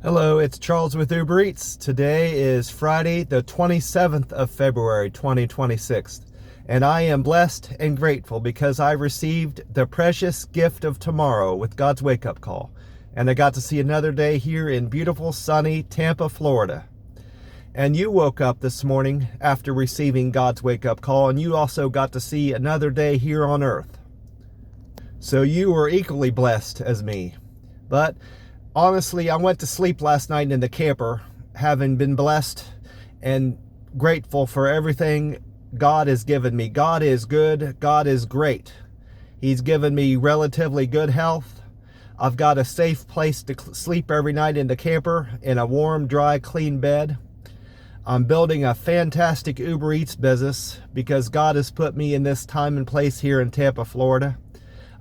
Hello, it's Charles with Uber Eats. Today is Friday, the 27th of February, 2026. And I am blessed and grateful because I received the precious gift of tomorrow with God's wake-up call. And I got to see another day here in beautiful, sunny Tampa, Florida. And you woke up this morning after receiving God's wake-up call, and you also got to see another day here on earth. So you were equally blessed as me. But honestly, I went to sleep last night in the camper, having been blessed and grateful for everything God has given me. God is good. God is great. He's given me relatively good health. I've got a safe place to sleep every night in the camper, in a warm, dry, clean bed. I'm building a fantastic Uber Eats business because God has put me in this time and place here in Tampa, Florida.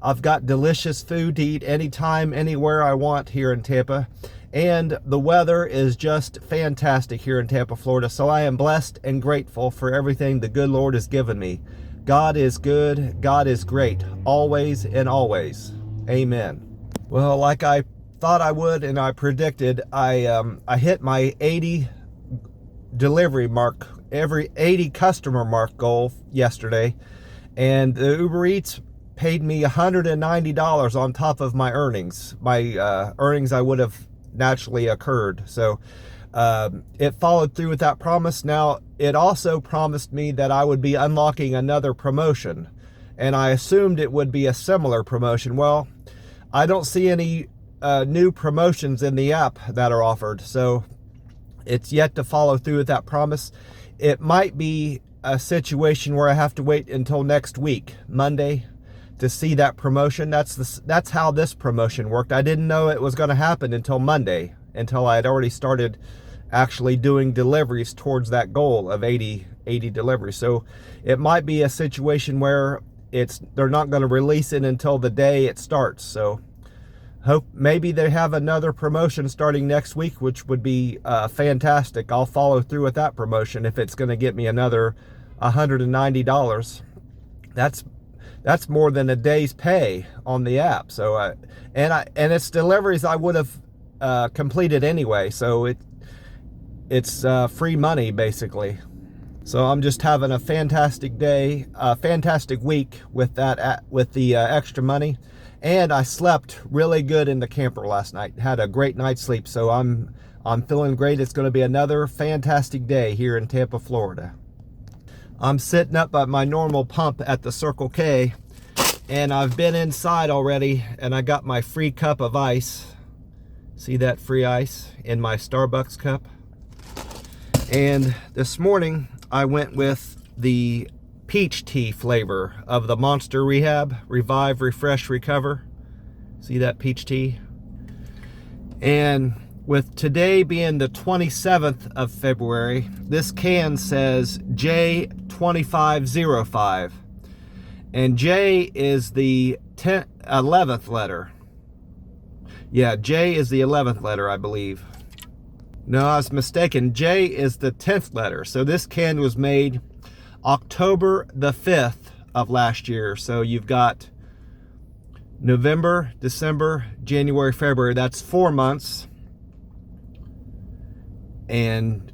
I've got delicious food to eat anytime, anywhere I want here in Tampa. And the weather is just fantastic here in Tampa, Florida. So I am blessed and grateful for everything the good Lord has given me. God is good. God is great. Always and always. Amen. Well, like I thought I would and I predicted, I hit my 80 delivery mark, every 80 customer mark goal yesterday. And the Uber Eats paid me $190 on top of my earnings. My earnings I would have naturally occurred. So it followed through with that promise. Now, it also promised me that I would be unlocking another promotion. And I assumed it would be a similar promotion. Well, I don't see any new promotions in the app that are offered. So it's yet to follow through with that promise. It might be a situation where I have to wait until next week, Monday, to see that promotion. That's how this promotion worked. I didn't know it was going to happen until Monday, until I had already started actually doing deliveries towards that goal of 80 deliveries. So it might be a situation where they're not going to release it until the day it starts. So hope maybe they have another promotion starting next week, which would be fantastic. I'll follow through with that promotion if it's going to get me another $190. That's more than a day's pay on the app. So and it's deliveries I would have completed anyway. So it's free money basically. So I'm just having a fantastic day, a fantastic week with the extra money. And I slept really good in the camper last night. Had a great night's sleep. So I'm feeling great. It's going to be another fantastic day here in Tampa, Florida. I'm sitting up at my normal pump at the Circle K, and I've been inside already, and I got my free cup of ice. See that free ice in my Starbucks cup? And this morning, I went with the peach tea flavor of the Monster Rehab, Revive, Refresh, Recover. See that peach tea? And with today being the 27th of February, this can says J2505. And J is the 11th letter. Yeah, J is the 11th letter, I believe. No, I was mistaken. J is the 10th letter. So this can was made October the 5th of last year. So you've got November, December, January, February. That's 4 months. And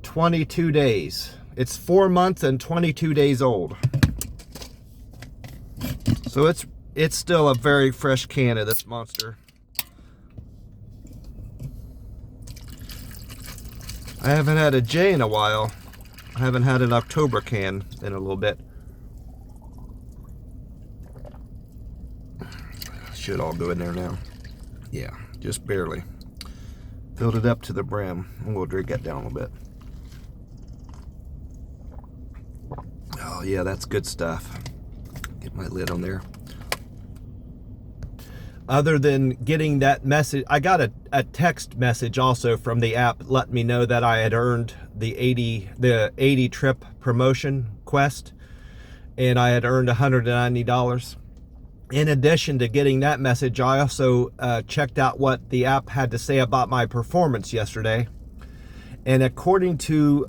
22 days. It's 4 months and 22 days old. So it's still a very fresh can of this Monster. I haven't had a J in a while. I haven't had an October can in a little bit. Should all go in there now. Yeah, just barely. Filled it up to the brim, and we'll drink that down a little bit. Oh yeah, that's good stuff. Get my lid on there. Other than getting that message, I got a text message also from the app letting me know that I had earned the 80 trip promotion quest, and I had earned $190. In addition to getting that message, I also checked out what the app had to say about my performance yesterday. And according to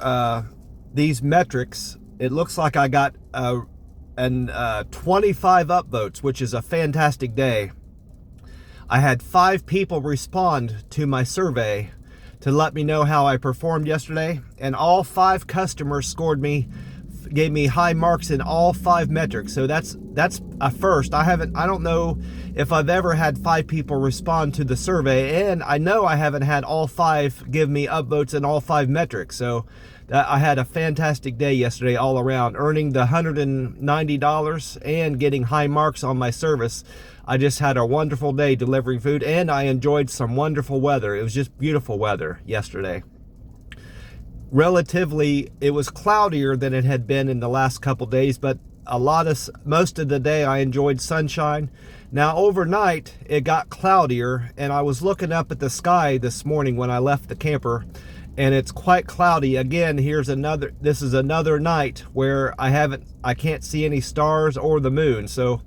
these metrics, it looks like I got 25 upvotes, which is a fantastic day. I had 5 people respond to my survey to let me know how I performed yesterday, and all 5 customers gave me high marks in all 5 metrics. So that's a first. I don't know if I've ever had 5 people respond to the survey, and I know I haven't had all 5 give me upvotes in all 5 metrics. So I had a fantastic day yesterday all around, earning the $190 and getting high marks on my service. I just had a wonderful day delivering food, and I enjoyed some wonderful weather. It was just beautiful weather yesterday. Relatively, it was cloudier than it had been in the last couple days, but most of the day I enjoyed sunshine. Now overnight it got cloudier, and I was looking up at the sky this morning when I left the camper, and it's quite cloudy again. This is another night where I can't see any stars or the moon, so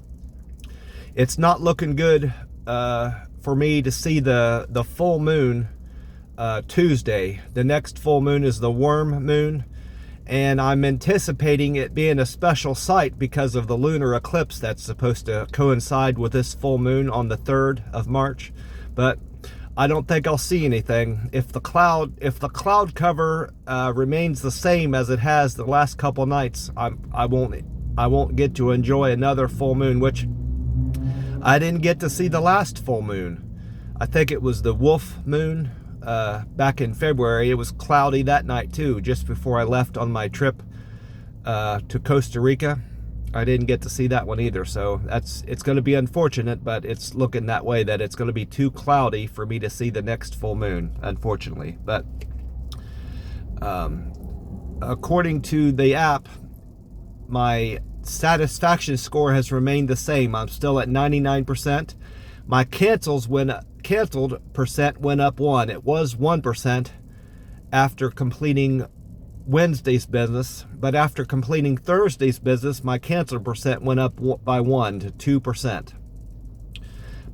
it's not looking good for me to see the full moon Tuesday. The next full moon is the worm moon, and I'm anticipating it being a special sight because of the lunar eclipse that's supposed to coincide with this full moon on the 3rd of March. But I don't think I'll see anything. If the cloud cover remains the same as it has the last couple nights, I won't get to enjoy another full moon, which I didn't get to see the last full moon. I think it was the wolf moon back in February. It was cloudy that night too, just before I left on my trip to Costa Rica. I didn't get to see that one either, so it's going to be unfortunate, but it's looking that way that it's going to be too cloudy for me to see the next full moon, unfortunately. But according to the app, my satisfaction score has remained the same. I'm still at 99%. My canceled percent went up 1. It was 1% after completing Wednesday's business, but after completing Thursday's business, my cancel percent went up by 1 to 2%.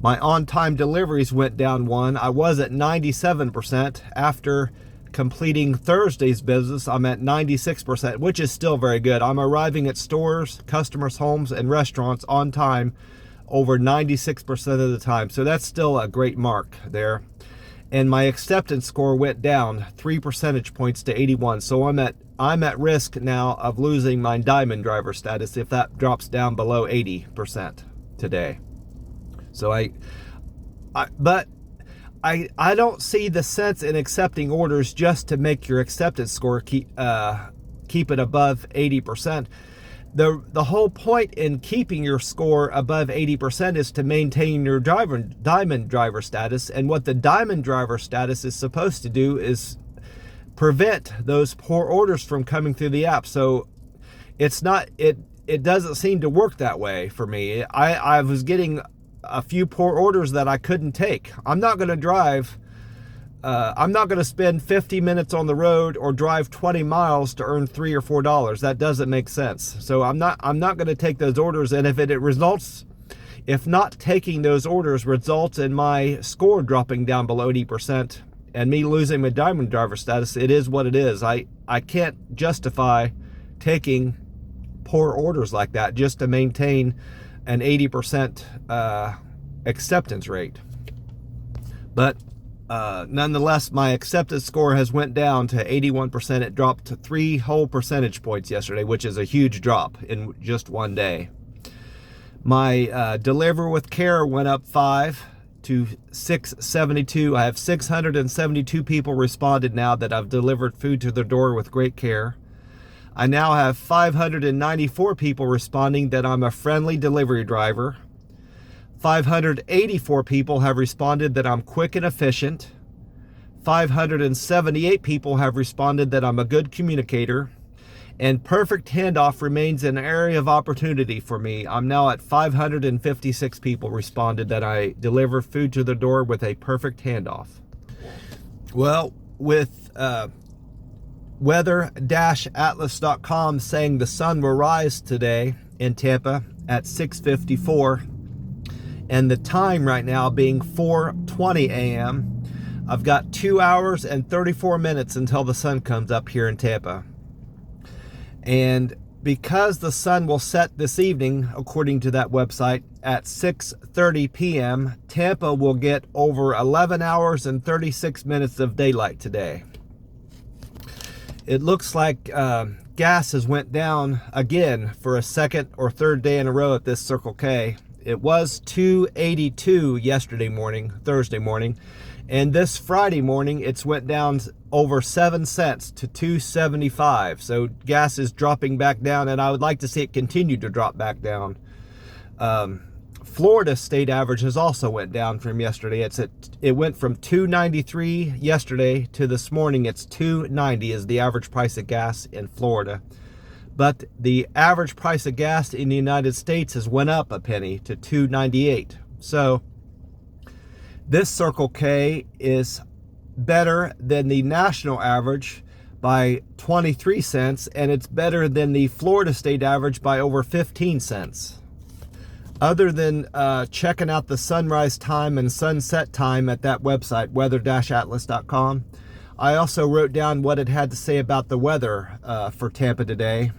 My on-time deliveries went down 1. I was at 97%. After completing Thursday's business, I'm at 96%, which is still very good. I'm arriving at stores, customers' homes, and restaurants on time over 96% of the time. So that's still a great mark there. And my acceptance score went down 3 percentage points to 81. So I'm at risk now of losing my diamond driver status if that drops down below 80% today. So I don't see the sense in accepting orders just to make your acceptance score keep it above 80%. The whole point in keeping your score above 80% is to maintain your diamond driver status. And what the diamond driver status is supposed to do is prevent those poor orders from coming through the app. So it doesn't seem to work that way for me. I was getting a few poor orders that I couldn't take. I'm not going to drive. I'm not going to spend 50 minutes on the road or drive 20 miles to earn $3 or $4. That doesn't make sense. So I'm not going to take those orders. And if not taking those orders results in my score dropping down below 80% and me losing my diamond driver status, it is what it is. I can't justify taking poor orders like that just to maintain an 80% acceptance rate. But nonetheless, my acceptance score has went down to 81%. It dropped to 3 whole percentage points yesterday, which is a huge drop in just one day. My deliver with care went up 5 to 672. I have 672 people responded now that I've delivered food to their door with great care. I now have 594 people responding that I'm a friendly delivery driver. 584 people have responded that I'm quick and efficient. 578 people have responded that I'm a good communicator. And perfect handoff remains an area of opportunity for me. I'm now at 556 people responded that I deliver food to the door with a perfect handoff. Well, with weather-atlas.com saying the sun will rise today in Tampa at 6:54, and the time right now being 4:20 a.m., I've got 2 hours and 34 minutes until the sun comes up here in Tampa. And because the sun will set this evening, according to that website, at 6:30 p.m., Tampa will get over 11 hours and 36 minutes of daylight today. It looks like gas has went down again for a second or third day in a row at this Circle K. It was $2.82 Thursday morning, and this Friday morning it's went down over 7 cents to $2.75. So gas is dropping back down, and I would like to see it continue to drop back down. Florida state average has also went down from yesterday. It went from $2.93 yesterday to this morning. It's $2.90 is the average price of gas in Florida. But the average price of gas in the United States has went up a penny to $2.98. So this Circle K is better than the national average by 23 cents, and it's better than the Florida state average by over 15 cents. Other than checking out the sunrise time and sunset time at that website, weather-atlas.com, I also wrote down what it had to say about the weather for Tampa today.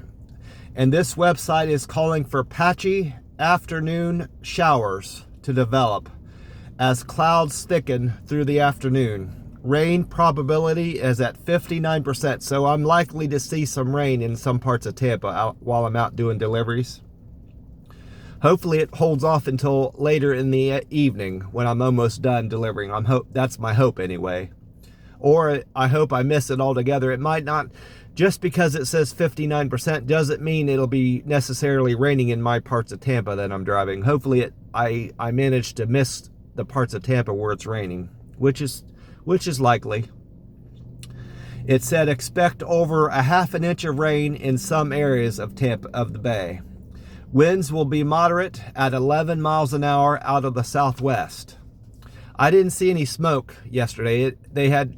And this website is calling for patchy afternoon showers to develop as clouds thicken through the afternoon. Rain probability is at 59%, so I'm likely to see some rain in some parts of Tampa while I'm out doing deliveries. Hopefully it holds off until later in the evening when I'm almost done delivering. That's my hope anyway. Or I hope I miss it altogether. It might not, just because it says 59% doesn't mean it'll be necessarily raining in my parts of Tampa that I'm driving. Hopefully I managed to miss the parts of Tampa where it's raining, which is likely. It said expect over a half an inch of rain in some areas of Tampa, of the Bay. Winds will be moderate at 11 miles an hour out of the southwest. I didn't see any smoke yesterday. They had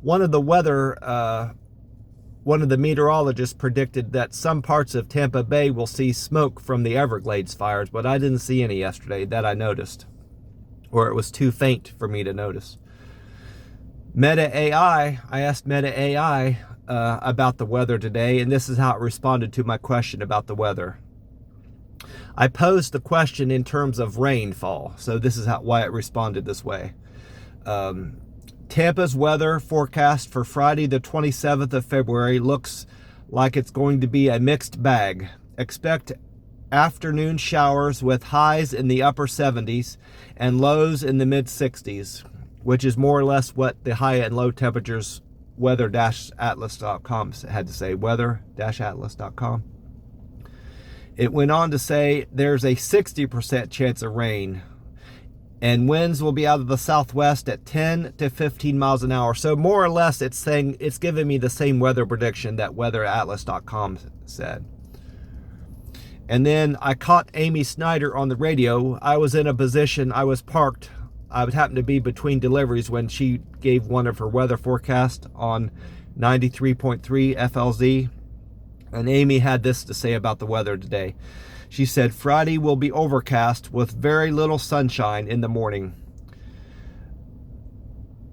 one of the meteorologists predicted that some parts of Tampa Bay will see smoke from the Everglades fires, but I didn't see any yesterday that I noticed, or it was too faint for me to notice. Meta AI, I asked Meta AI about the weather today, and this is how it responded to my question about the weather. I posed the question in terms of rainfall, so this is why it responded this way. Tampa's weather forecast for Friday the 27th of February looks like it's going to be a mixed bag. Expect afternoon showers with highs in the upper 70s and lows in the mid 60s, which is more or less what the high and low temperatures weather-atlas.com had to say, weather-atlas.com. It went on to say there's a 60% chance of rain, and winds will be out of the southwest at 10 to 15 miles an hour. So more or less it's giving me the same weather prediction that weather-atlas.com said. And then I caught Amy Snyder on the radio. I was in a position, I was parked. I would happen to be between deliveries when she gave one of her weather forecasts on 93.3 FLZ. And Amy had this to say about the weather today. She said, Friday will be overcast with very little sunshine in the morning,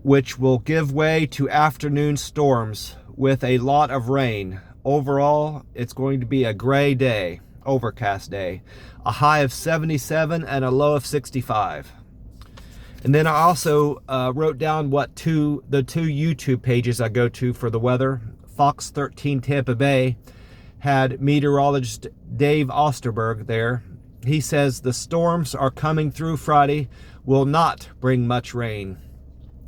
which will give way to afternoon storms with a lot of rain. Overall, it's going to be a gray day, overcast day, a high of 77 and a low of 65. And then I also wrote down the two YouTube pages I go to for the weather. Fox 13 Tampa Bay had meteorologist Dave Osterberg there. He says the storms are coming through Friday will not bring much rain.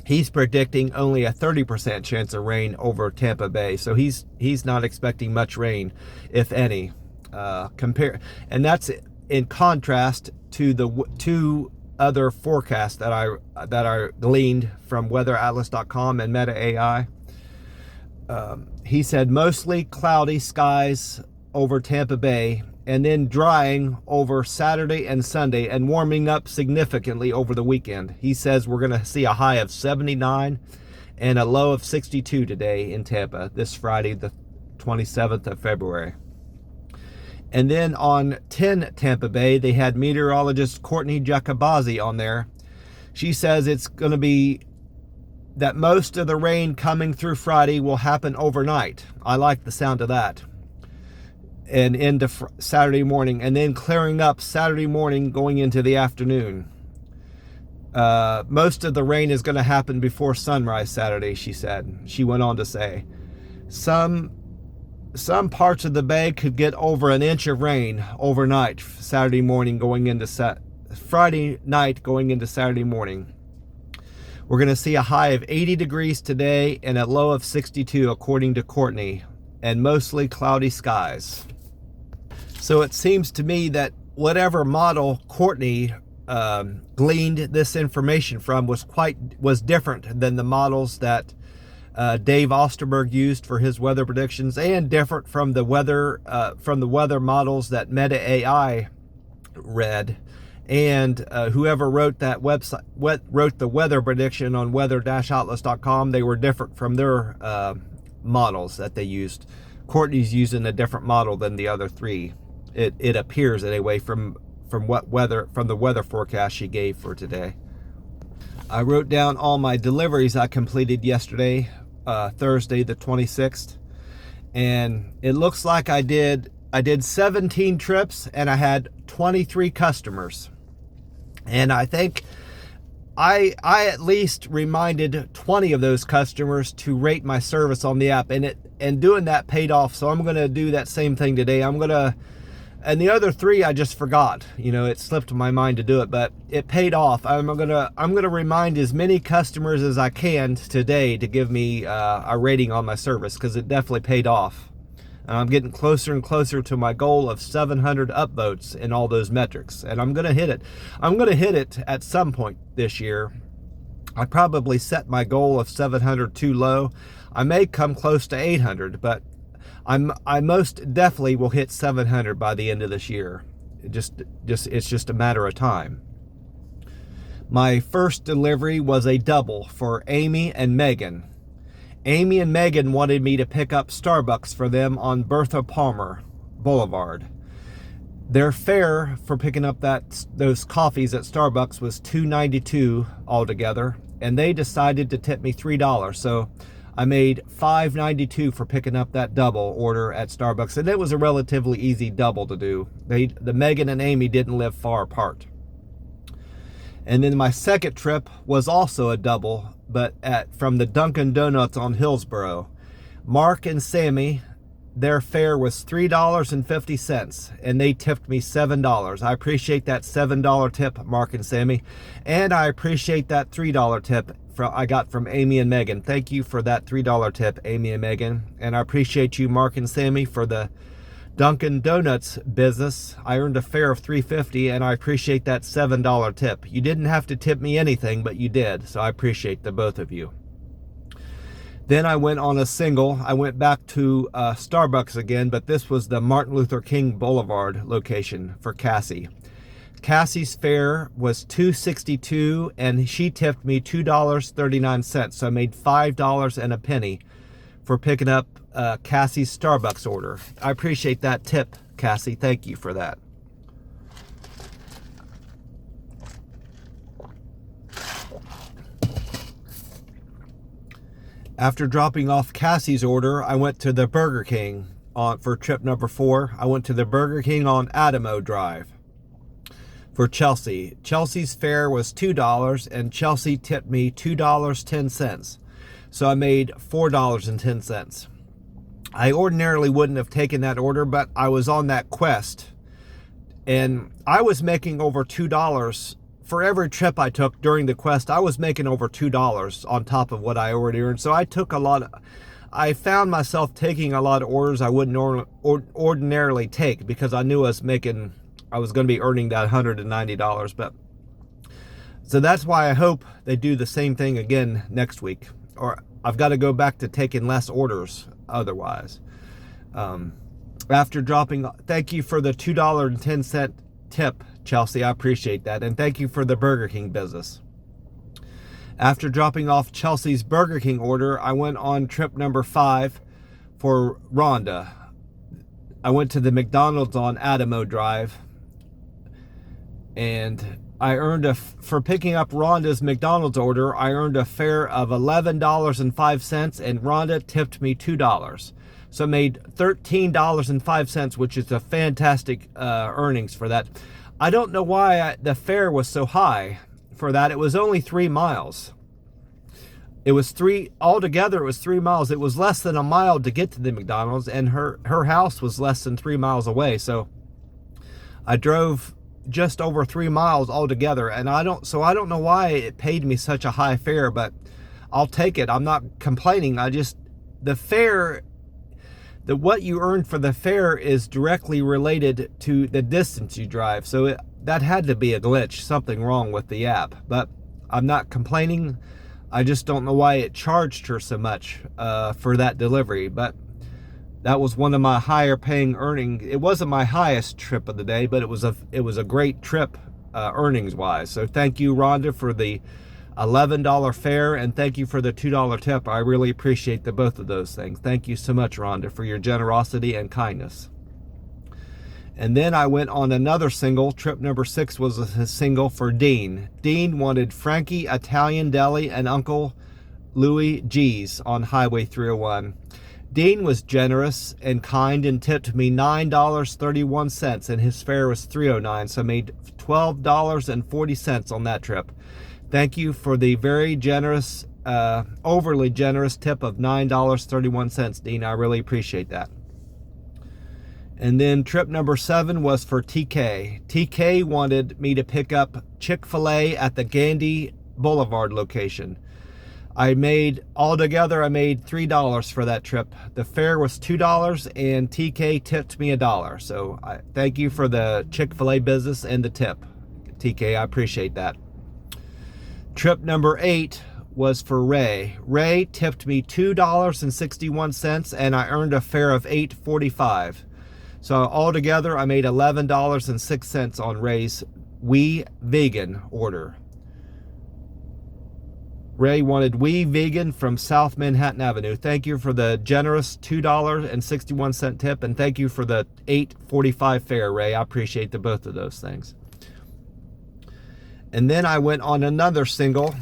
He's predicting only a 30% chance of rain over Tampa Bay. So he's not expecting much rain, if any. And that's in contrast to the two other forecasts that I gleaned from weather-atlas.com and Meta AI. He said mostly cloudy skies over Tampa Bay, and then drying over Saturday and Sunday, and warming up significantly over the weekend. He says we're going to see a high of 79 and a low of 62 today in Tampa, this Friday, the 27th of February. And then on 10 Tampa Bay, they had meteorologist Courtney Jacobazzi on there. She says it's going to be that most of the rain coming through Friday will happen overnight. I like the sound of that. and into Saturday morning, and then clearing up Saturday morning going into the afternoon. Most of the rain is going to happen before sunrise Saturday, she said. She went on to say, some parts of the bay could get over an inch of rain overnight Saturday morning going into Friday night going into Saturday morning. We're going to see a high of 80 degrees today and a low of 62 according to Courtney, and mostly cloudy skies. So it seems to me that whatever model Courtney gleaned this information from was different than the models that Dave Osterberg used for his weather predictions, and different from the weather models that Meta AI read, and whoever wrote that website wrote the weather prediction on weather-outlets.com. They were different from their models that they used. Courtney's using a different model than the other three. It appears anyway from the weather forecast she gave for today. I wrote down all my deliveries I completed yesterday, Thursday the 26th, and it looks like I did 17 trips and I had 23 customers. And I think I at least reminded 20 of those customers to rate my service on the app, and doing that paid off. So I'm going to do that same thing today. And the other three I just forgot. It slipped my mind to do it, but it paid off. I'm gonna remind as many customers as I can today to give me a rating on my service, because it definitely paid off. And I'm getting closer and closer to my goal of 700 upvotes in all those metrics, and I'm gonna hit it. I'm gonna hit it at some point this year. I probably set my goal of 700 too low. I may come close to 800, but I most definitely will hit 700 by the end of this year. It's just a matter of time. My first delivery was a double for Amy and Megan. Amy and Megan wanted me to pick up Starbucks for them on Bertha Palmer Boulevard. Their fare for picking up those coffees at Starbucks was $2.92 altogether, and they decided to tip me $3. So I made $5.92 for picking up that double order at Starbucks, and it was a relatively easy double to do. The Megan and Amy didn't live far apart. And then my second trip was also a double, but from the Dunkin' Donuts on Hillsborough. Mark and Sammy, their fare was $3.50, and they tipped me $7. I appreciate that $7 tip, Mark and Sammy, and I appreciate that $3 tip I got from Amy and Megan. Thank you for that $3 tip, Amy and Megan, and I appreciate you, Mark and Sammy, for the Dunkin' Donuts business. I earned a fare of $3.50, and I appreciate that $7 tip. You didn't have to tip me anything, but you did, so I appreciate the both of you. Then I went on a single. I went back to Starbucks again, but this was the Martin Luther King Boulevard location for Cassie. Cassie's fare was $2.62, and she tipped me $2.39, so I made $5 and a penny for picking up Cassie's Starbucks order. I appreciate that tip, Cassie. Thank you for that. After dropping off Cassie's order, I went to the Burger King for trip number 4. I went to the Burger King on Adamo Drive for Chelsea. Chelsea's fare was $2, and Chelsea tipped me $2.10. So I made $4.10. I ordinarily wouldn't have taken that order, but I was on that quest, and I was making over $2 for every trip I took during the quest. I was making over $2 on top of what I already earned. So I found myself taking a lot of orders I wouldn't ordinarily take, because I knew I was going to be earning that $190. But so that's why I hope they do the same thing again next week, or I've got to go back to taking less orders otherwise. After dropping, thank you for the $2.10 tip, Chelsea. I appreciate that. And thank you for the Burger King business. After dropping off Chelsea's Burger King order, I went on trip number 5 for Rhonda. I went to the McDonald's on Adamo Drive, and I earned for picking up Rhonda's McDonald's order, I earned a fare of $11.05, and Rhonda tipped me $2. So I made $13.05, which is a fantastic earnings for that. I don't know why the fare was so high for that. It was only 3 miles. It was altogether it was 3 miles. It was less than a mile to get to the McDonald's, and her house was less than 3 miles away. So I drove just over 3 miles altogether, and I don't know why it paid me such a high fare, but I'll take it. I'm not complaining. The fare, what you earn for the fare is directly related to the distance you drive. So that had to be a glitch, something wrong with the app. But I'm not complaining. I just don't know why it charged her so much for that delivery. But that was one of my higher paying earnings. It wasn't my highest trip of the day, but it was a great trip earnings wise. So thank you, Rhonda, for the $11 fare, and thank you for the $2 tip. I really appreciate both of those things. Thank you so much, Rhonda, for your generosity and kindness. And then I went on another single. Trip number 6 was a single for Dean. Dean wanted Frankie Italian Deli and Uncle Louis G's on Highway 301. Dean was generous and kind and tipped me $9.31, and his fare was $3.09, so I made $12.40 on that trip. Thank you for the very generous, overly generous tip of $9.31, Dean. I really appreciate that. And then trip number 7 was for TK. TK wanted me to pick up Chick-fil-A at the Gandy Boulevard location. Altogether I made $3 for that trip. The fare was $2, and TK tipped me $1. So thank you for the Chick-fil-A business and the tip, TK. I appreciate that. Trip number 8 was for Ray. Ray tipped me $2.61, and I earned a fare of $8.45. So altogether, I made $11.06 on Ray's We Vegan order. Ray wanted We Vegan from South Manhattan Avenue. Thank you for the generous $2.61 tip, and thank you for the $8.45 fare, Ray. I appreciate both of those things. And then I went on another single.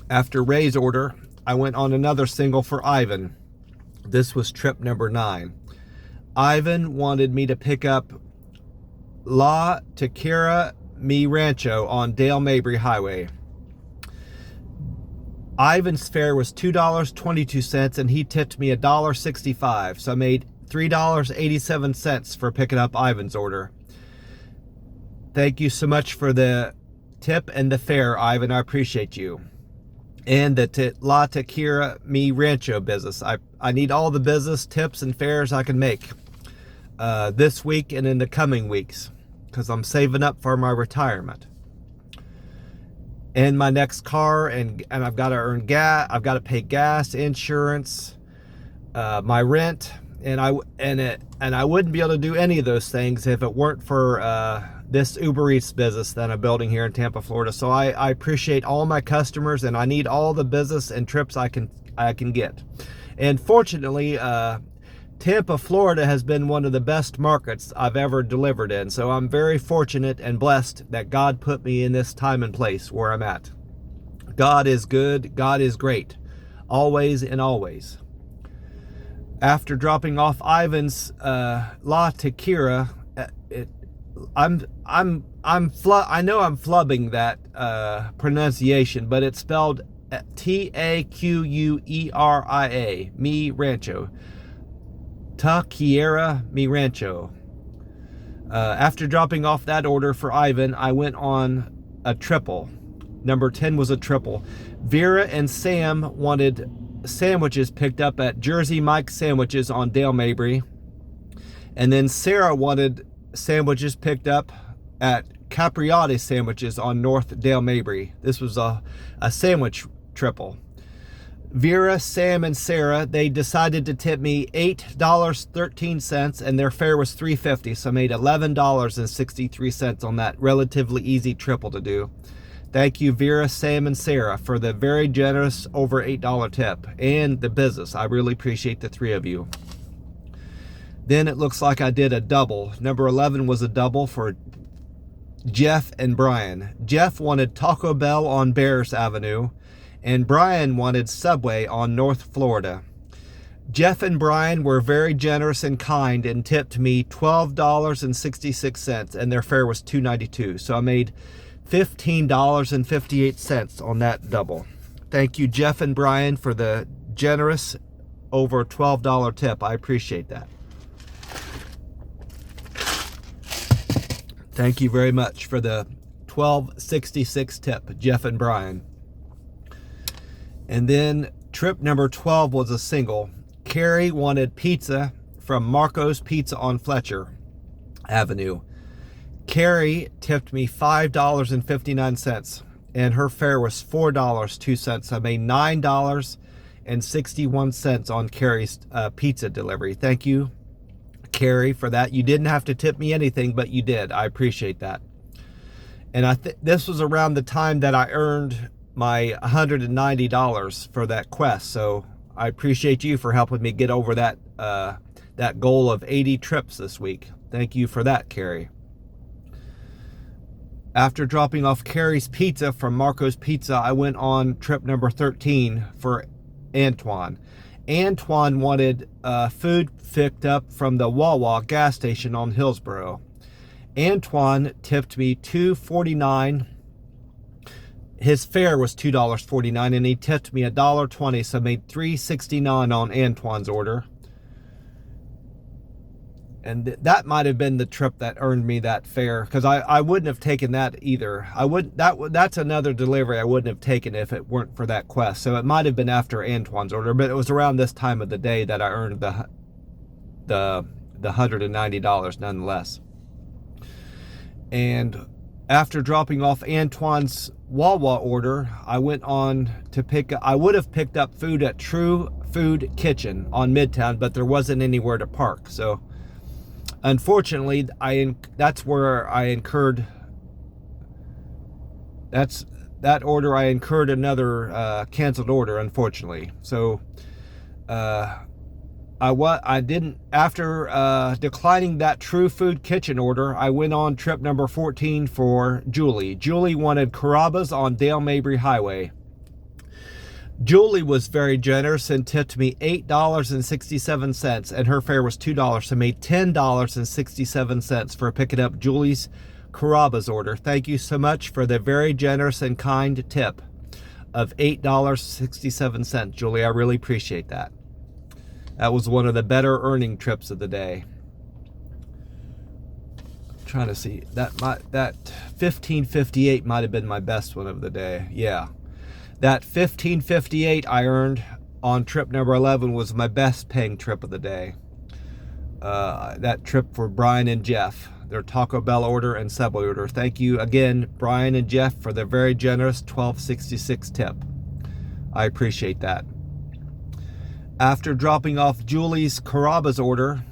After Ray's order, I went on another single for Ivan. This was trip number 9. Ivan wanted me to pick up La Tequila Mi Rancho on Dale Mabry Highway. Ivan's fare was $2.22, and he tipped me $1.65. So I made $3.87 for picking up Ivan's order. Thank you so much for the tip and the fare, Ivan. I appreciate you. And the La Tequila Mi Rancho business. I need all the business tips and fares I can make this week and in the coming weeks, because I'm saving up for my retirement and my next car, and I've got to earn gas. I've got to pay gas, insurance, my rent, and I wouldn't be able to do any of those things if it weren't for this Uber Eats business that I'm building here in Tampa, Florida. So I appreciate all my customers, and I need all the business and trips I can get. And fortunately, Tampa, Florida has been one of the best markets I've ever delivered in. So I'm very fortunate and blessed that God put me in this time and place where I'm at. God is good. God is great. Always and always. After dropping off Ivan's La Tequila, I know I'm flubbing that pronunciation, but it's spelled Taqueria, Mi Rancho. Taqueria Mi Rancho. After dropping off that order for Ivan, I went on a triple. Number 10 was a triple. Vera and Sam wanted sandwiches picked up at Jersey Mike's Sandwiches on Dale Mabry. And then Sarah wanted sandwiches picked up at Capriotti Sandwiches on North Dale Mabry. This was a sandwich triple. Vera, Sam, and Sarah, they decided to tip me $8.13, and their fare was $3.50, so I made $11.63 on that relatively easy triple to do. Thank you, Vera, Sam, and Sarah, for the very generous over $8 tip and the business. I really appreciate the three of you. Then it looks like I did a double. Number 11 was a double for Jeff and Brian. Jeff wanted Taco Bell on Bears Avenue, and Brian wanted Subway on North Florida. Jeff and Brian were very generous and kind and tipped me $12.66, and their fare was $2.92. So I made $15.58 on that double. Thank you, Jeff and Brian, for the generous over $12 tip. I appreciate that. Thank you very much for the $12.66 tip, Jeff and Brian. And then trip number 12 was a single. Carrie wanted pizza from Marco's Pizza on Fletcher Avenue. Carrie tipped me $5.59, and her fare was $4.02. I made $9.61 on Carrie's pizza delivery. Thank you, Carrie, for that. You didn't have to tip me anything, but you did. I appreciate that. And this was around the time that I earned my $190 for that quest. So I appreciate you for helping me get over that that goal of 80 trips this week. Thank you for that, Carrie. After dropping off Carrie's pizza from Marco's Pizza, I went on trip number 13 for Antoine. Antoine wanted food picked up from the Wawa gas station on Hillsborough. Antoine tipped me $2.49. His fare was $2.49, and he tipped me $1.20, so I made $3.69 on Antoine's order. And that might have been the trip that earned me that fare, because I wouldn't have taken that either. That's another delivery I wouldn't have taken if it weren't for that quest. So it might have been after Antoine's order, but it was around this time of the day that I earned the $190 nonetheless. And after dropping off Antoine's Wawa order, I went on to I would have picked up food at True Food Kitchen on Midtown, but there wasn't anywhere to park. So unfortunately, that's where I incurred, that order I incurred another canceled order, unfortunately. So after declining that True Food Kitchen order, I went on trip number 14 for Julie. Julie wanted Carrabba's on Dale Mabry Highway. Julie was very generous and tipped me $8.67, and her fare was $2. So I made $10.67 for picking up Julie's Carrabba's order. Thank you so much for the very generous and kind tip of $8.67, Julie. I really appreciate that. That was one of the better earning trips of the day. I'm trying to see, that 1558 might have been my best one of the day. Yeah. That 1558 I earned on trip number 11 was my best paying trip of the day. That trip for Brian and Jeff, their Taco Bell order and Subway order. Thank you again, Brian and Jeff, for their very generous $12.66 tip. I appreciate that. After dropping off Julie's Carrabba's order,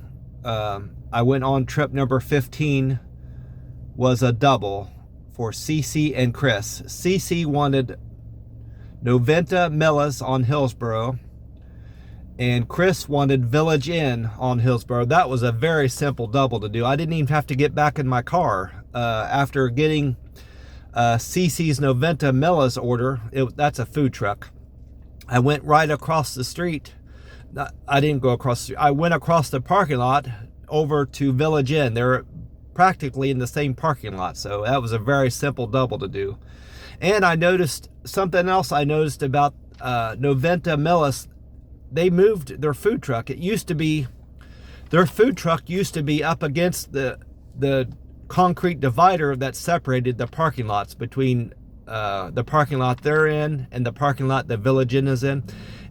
I went on trip number 15, was a double for Cece and Chris. Cece wanted Noventa Millas on Hillsborough, and Chris wanted Village Inn on Hillsborough. That was a very simple double to do. I didn't even have to get back in my car. After getting Cece's Noventa Millas order, that's a food truck, I went right across the street. I didn't go across the street. I went across the parking lot over to Village Inn. They're practically in the same parking lot, so that was a very simple double to do. And I noticed something else I noticed about Noventa Millas. They moved their food truck. Their food truck used to be up against the concrete divider that separated the parking lots between the parking lot they're in and the parking lot the Village Inn is in.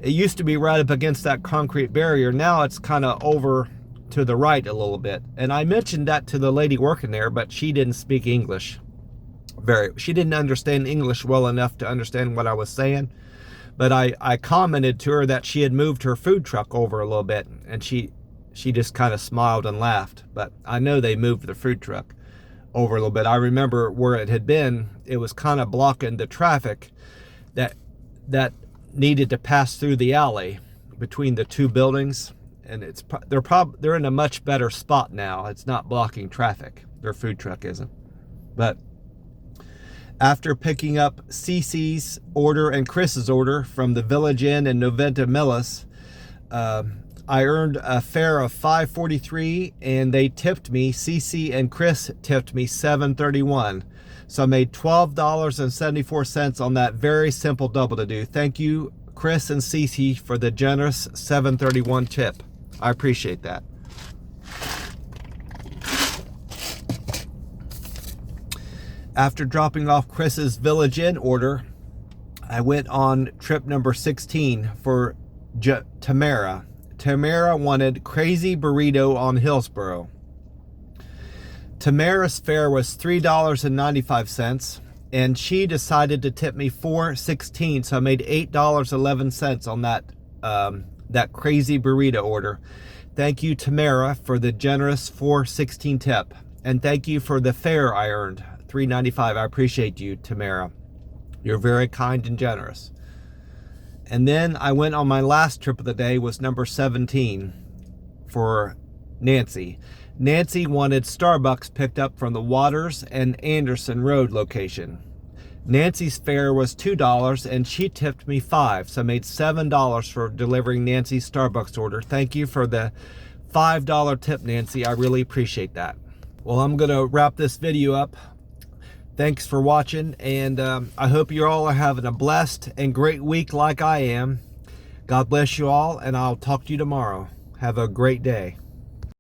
It used to be right up against that concrete barrier. Now it's kind of over to the right a little bit. And I mentioned that to the lady working there, but she didn't speak English. She didn't understand English well enough to understand what I was saying. But I commented to her that she had moved her food truck over a little bit, and she just kind of smiled and laughed. But I know they moved the food truck over a little bit. I remember where it had been, it was kind of blocking the traffic that needed to pass through the alley between the two buildings, and they're in a much better spot now. It's not blocking traffic. Their food truck isn't. But After picking up Cece's order and Chris's order from the Village Inn in Noventa Millis, I earned a fare of $5.43, and they tipped me, Cece and Chris tipped me $7.31. So I made $12.74 on that very simple double to do. Thank you, Chris and Cece, for the generous $7.31 tip. I appreciate that. After dropping off Chris's Village Inn order, I went on trip number 16 for Tamara. Tamara wanted Crazy Burrito on Hillsborough. Tamara's fare was $3.95, and she decided to tip me $4.16, so I made $8.11 on that Crazy Burrito order. Thank you, Tamara, for the generous $4.16 tip, and thank you for the fare I earned, $3.95. I appreciate you, Tamara. You're very kind and generous. And then I went on my last trip of the day, was number 17 for Nancy. Nancy wanted Starbucks picked up from the Waters and Anderson Road location. Nancy's fare was $2, and she tipped me $5, so I made $7 for delivering Nancy's Starbucks order. Thank you for the $5 tip, Nancy. I really appreciate that. Well, I'm going to wrap this video up. Thanks for watching, and I hope you all are having a blessed and great week like I am. God bless you all, and I'll talk to you tomorrow. Have a great day.